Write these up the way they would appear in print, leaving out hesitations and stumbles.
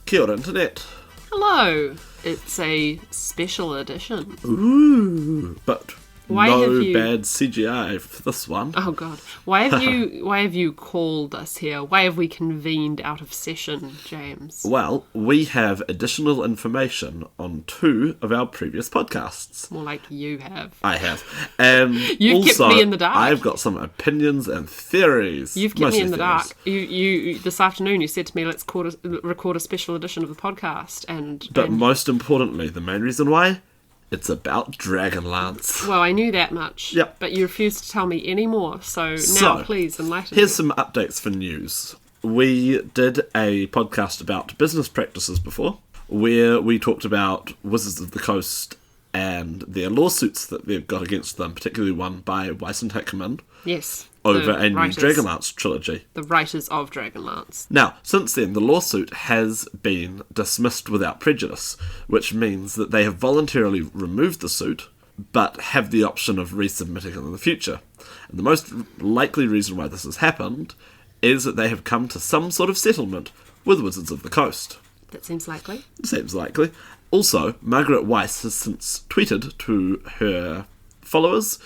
Kia ora, Internet. Hello. It's a special edition. Ooh, but Why no have you- bad CGI for this one. Oh God. Why have you called us here? Why have we convened out of session, James? Well, we have additional information on 2 of our previous podcasts. More like you have. I have. And You've kept also, me in the dark. I've got some opinions and theories. You've kept me Mostly in the theories. dark. You this afternoon you said to me, let's record a special edition of the podcast, and But most importantly, the main reason why, it's about Dragonlance. well, I knew that much. Yep. But you refused to tell me any more. So now, please enlighten Here's me. some updates for news. We did a podcast about business practices before, where we talked about Wizards of the Coast and their lawsuits that they've got against them, particularly one by Weiss and Hickman, Yes. over the a new writers- Dragonlance trilogy. The writers of Dragonlance. Now, since then, the lawsuit has been dismissed without prejudice, which means that they have voluntarily removed the suit, but have the option of resubmitting it in the future. And the most likely reason why this has happened is that they have come to some sort of settlement with Wizards of the Coast. That seems likely. Seems likely. Also, Margaret Weiss has since tweeted to her followers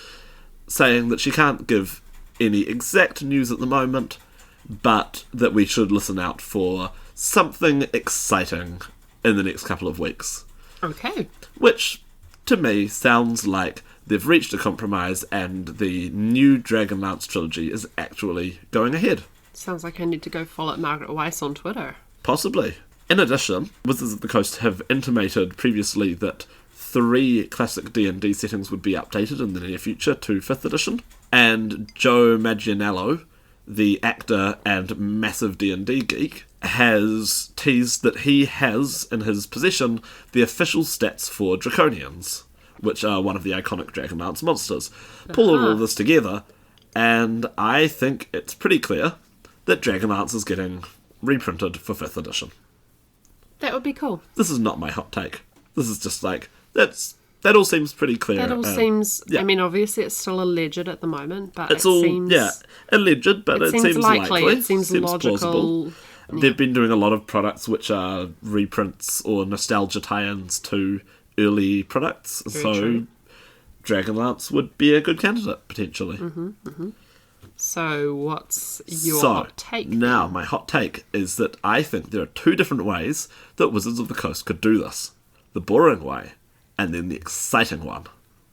saying that she can't give any exact news at the moment, but that we should listen out for something exciting in the next couple of weeks. Okay. Which, to me, sounds like they've reached a compromise and the new Dragonlance trilogy is actually going ahead. Sounds like I need to go follow Margaret Weiss on Twitter. Possibly. In addition, Wizards of the Coast have intimated previously that 3 classic D&D settings would be updated in the near future to 5th edition, and Joe Manganiello, the actor and massive D&D geek, has teased that he has in his possession the official stats for Draconians, which are one of the iconic Dragonlance monsters. Pull all of this together, and I think it's pretty clear that Dragonlance is getting reprinted for 5th edition. That would be cool. This is not my hot take. This is just like, that all seems pretty clear. That all seems... I mean, obviously it's still alleged at the moment, but It's it all, seems... alleged, but it seems likely. It seems logical. Plausible. They've been doing a lot of products which are reprints or nostalgia tie-ins to early products, Very so true. Dragonlance would be a good candidate, potentially. So what's your So, hot take? now, my hot take is that I think there are 2 different ways that Wizards of the Coast could do this. The boring way, and then the exciting one.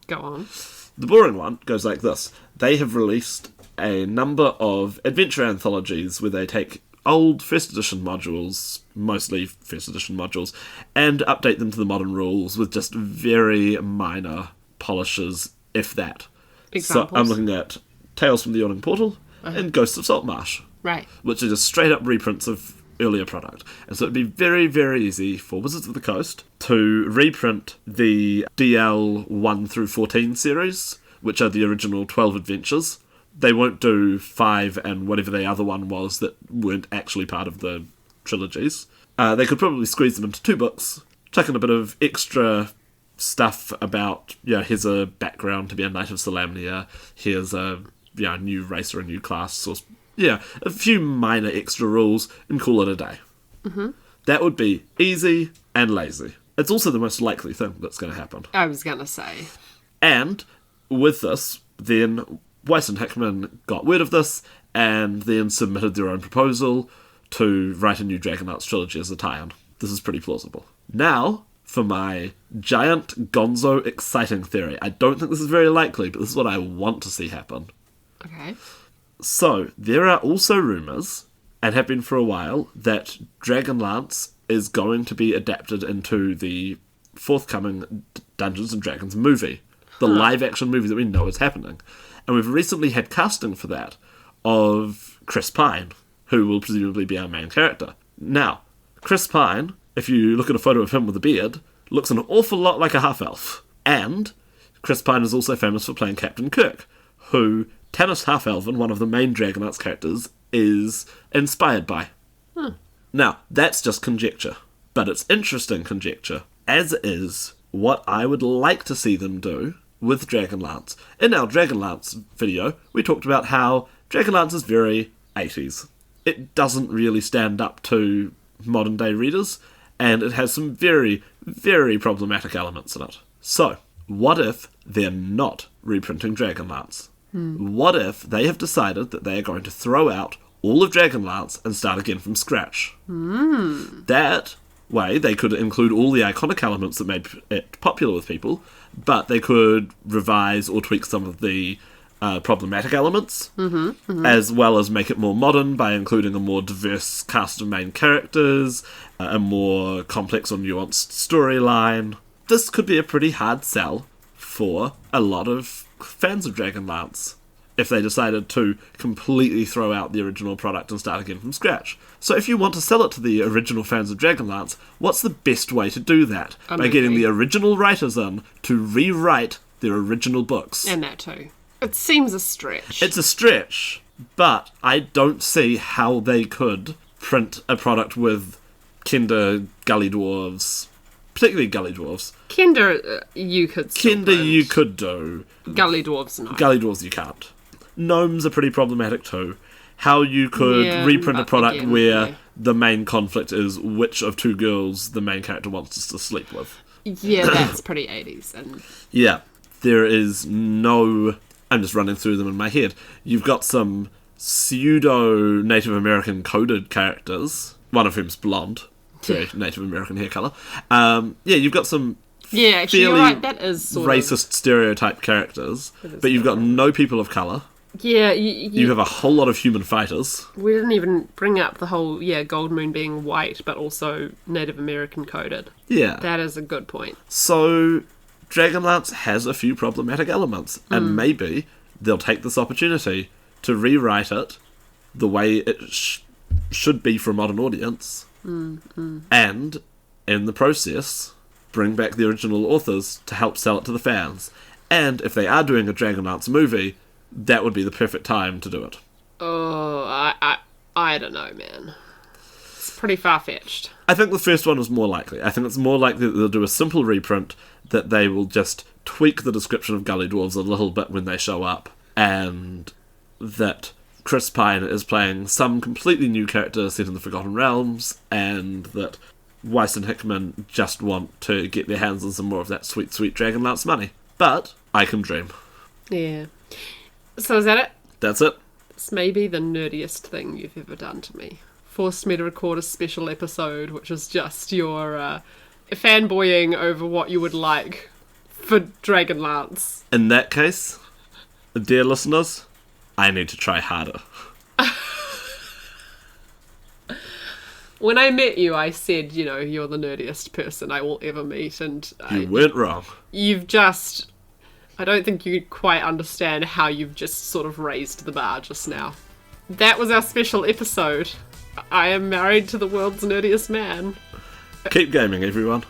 Go on. The boring one goes like this. They have released a number of adventure anthologies where they take old first edition modules, mostly first edition modules, and update them to the modern rules with just very minor polishes, if that. Examples? So I'm looking at Tales from the Yawning Portal and Ghosts of Saltmarsh, Right. which are just straight up reprints of earlier product. And so it'd be very, very easy for Wizards of the Coast to reprint the DL 1 through 14 series, which are the original 12 adventures. They won't do 5 and whatever the other one was that weren't actually part of the trilogies. They could probably squeeze them into 2 books, chuck in a bit of extra stuff about, here's a background to be a Knight of Solamnia, here's a new race or a new class, or a few minor extra rules, and call it a day. Mm-hmm. That would be easy and lazy. It's also the most likely thing that's going to happen. I was going to say. And with this, then Weiss and Hickman got word of this, and then submitted their own proposal to write a new Dragonlance trilogy as a tie-in. This is pretty plausible. Now, for my giant gonzo exciting theory. I don't think this is very likely, but this is what I want to see happen. Okay. So, there are also rumours, and have been for a while, that Dragonlance is going to be adapted into the forthcoming Dungeons & Dragons movie. The live-action movie that we know is happening. And we've recently had casting for that of Chris Pine, who will presumably be our main character. Now, Chris Pine, if you look at a photo of him with a beard, looks an awful lot like a half-elf. And Chris Pine is also famous for playing Captain Kirk, who Tanis Half-Elven, one of the main Dragonlance characters, is inspired by. Now, that's just conjecture, but it's interesting conjecture, as is what I would like to see them do with Dragonlance. In our Dragonlance video, we talked about how Dragonlance is very 80s. It doesn't really stand up to modern day readers, and it has some very, very problematic elements in it. So, what if they're not reprinting Dragonlance? What if they have decided that they are going to throw out all of Dragonlance and start again from scratch? That way, they could include all the iconic elements that made it popular with people, but they could revise or tweak some of the problematic elements, as well as make it more modern by including a more diverse cast of main characters, a more complex or nuanced storyline. This could be a pretty hard sell for a lot of fans of Dragonlance if they decided to completely throw out the original product and start again from scratch. So if you want to sell it to the original fans of Dragonlance, what's the best way to do that? By getting the original writers in to rewrite their original books. And that too. It seems a stretch. It's a stretch, but I don't see how they could print a product with Kinder Gully Dwarves, particularly Gully Dwarves. Kinder, you could still Kinder print. you could do. Gully Dwarves, no. Gully Dwarves you can't. Gnomes are pretty problematic too. How you could reprint a product again, where the main conflict is which of two girls the main character wants us to sleep with. Yeah, that's pretty 80s. And Yeah, there is no... I'm just running through them in my head. You've got some pseudo Native American coded characters, one of whom's blonde, very Native American hair colour. You've got some yeah, actually, you're fairly right, that is sort racist stereotype characters, but you've got no people of colour. Yeah, You have a whole lot of human fighters. we didn't even bring up the whole, Gold Moon being white, but also Native American coded. Yeah. That is a good point. So, Dragonlance has a few problematic elements, and maybe they'll take this opportunity to rewrite it the way it should be for a modern audience, and, in the process, bring back the original authors to help sell it to the fans. And if they are doing a Dragonlance movie, that would be the perfect time to do it. Oh, I don't know, man. It's pretty far-fetched. I think the first one was more likely. I think it's more likely that they'll do a simple reprint, that they will just tweak the description of Gully Dwarves a little bit when they show up, and that Chris Pine is playing some completely new character set in the Forgotten Realms, and that Weiss and Hickman just want to get their hands on some more of that sweet, sweet Dragonlance money. But I can dream. Yeah. So is that it? That's it. This may be the nerdiest thing you've ever done to me. Forced me to record a special episode, which is just your fanboying over what you would like for Dragonlance. In that case, dear listeners, I need to try harder. When I met you, I said, you're the nerdiest person I will ever meet, and You weren't wrong. you've just... I don't think you quite understand how you've just sort of raised the bar just now. That was our special episode. I am married to the world's nerdiest man. Keep gaming, everyone.